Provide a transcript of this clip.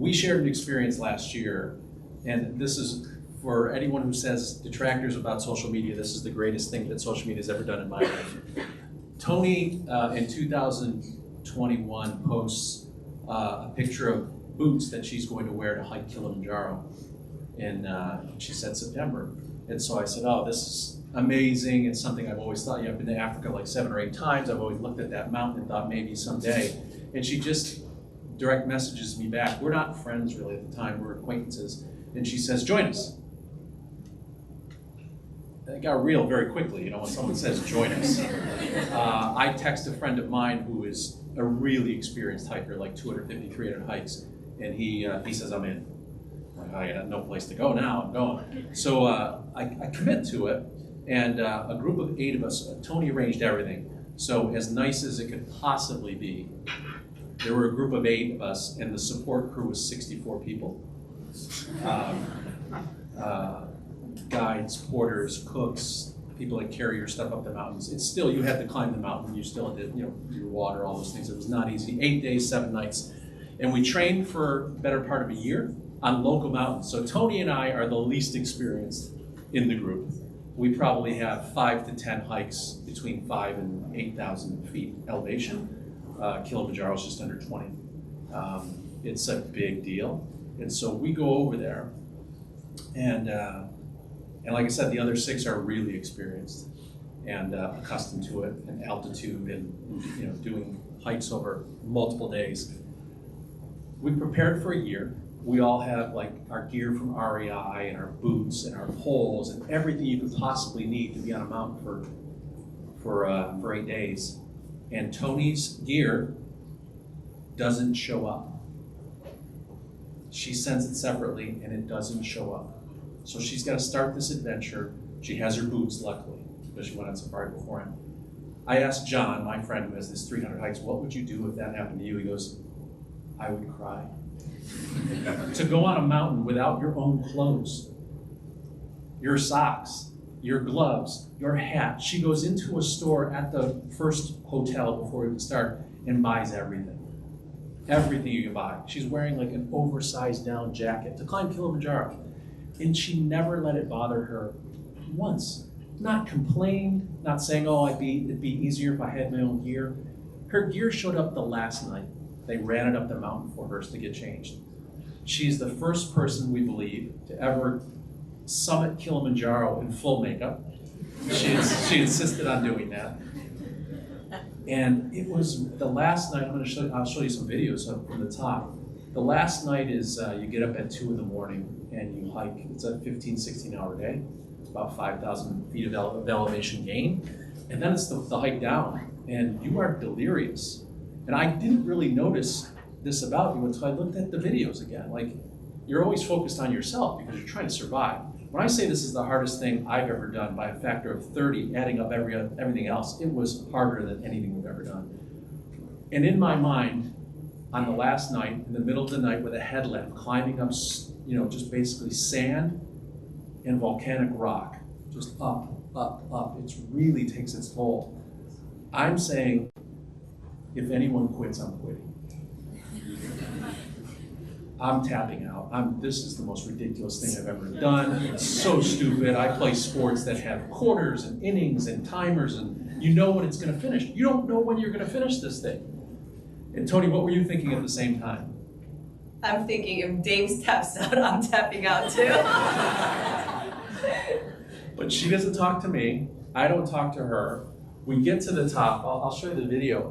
We shared an experience last year, and this is for anyone who says detractors about social media, this is the greatest thing that social media has ever done in my life. Toni, in 2021, posts a picture of boots that she's going to wear to hike Kilimanjaro. And she said September. And so I said, oh, this is amazing. It's something I've always thought. I've been to Africa like 7 or 8 times. I've always looked at that mountain and thought maybe someday. And she just direct messages me back. We're not friends really at the time, we're acquaintances. And she says, join us. And it got real very quickly, when someone says, join us. I text a friend of mine who is a really experienced hiker, like 250, 300 hikes, and he says, I'm in. I got no place to go now, I'm going. So I commit to it, and a group of 8 of us, Toni arranged everything. So as nice as it could possibly be, there were a group of 8 of us, and the support crew was 64 people. Guides, porters, cooks, people that carry your stuff up the mountains. It's still, you had to climb the mountain, you still did, your water, all those things. It was not easy. 8 days, 7 nights. And we trained for the better part of a year on local mountains. So Toni and I are the least experienced in the group. We probably have 5 to 10 hikes between 5 and 8,000 feet elevation. Kilimanjaro is just under 20. It's a big deal. And so we go over there, and like I said, the other 6 are really experienced and accustomed to it, and altitude, and doing hikes over multiple days. We prepared for a year. We all have like our gear from REI and our boots and our poles and everything you could possibly need to be on a mountain for 8 days. And Toni's gear doesn't show up. She sends it separately and it doesn't show up. So she's got to start this adventure. She has her boots, luckily, because she went on safari beforehand. I asked John, my friend who has this 300 hikes, what would you do if that happened to you? He goes, I would cry. To go on a mountain without your own clothes, your socks, your gloves, your hat. She goes into a store at the first hotel before we even start and buys everything. Everything you can buy. She's wearing like an oversized down jacket to climb Kilimanjaro. And she never let it bother her once. Not complained, not saying, oh, it'd be easier if I had my own gear. Her gear showed up the last night. They ran it up the mountain for her to get changed. She's the first person, we believe, to ever summit Kilimanjaro in full makeup. She insisted on doing that. And it was the last night. I'll show you some videos from the top. The last night is you get up at 2 in the morning and you hike. It's a 15, 16-hour day. It's about 5,000 feet of elevation gain. And then it's the hike down, and you are delirious. And I didn't really notice this about you until I looked at the videos again. Like, you're always focused on yourself because you're trying to survive. When I say this is the hardest thing I've ever done by a factor of 30, adding up everything else, it was harder than anything we've ever done. And in my mind, on the last night, in the middle of the night with a headlamp, climbing up, just basically sand and volcanic rock, just up, up, up. It really takes its toll. I'm saying, if anyone quits, I'm quitting. I'm tapping out. This is the most ridiculous thing I've ever done. It's so stupid. I play sports that have quarters and innings and timers, and you know when it's going to finish. You don't know when you're going to finish this thing. And Toni, what were you thinking at the same time? I'm thinking if Dave taps out, I'm tapping out too. But she doesn't talk to me. I don't talk to her. We get to the top. I'll show you the video.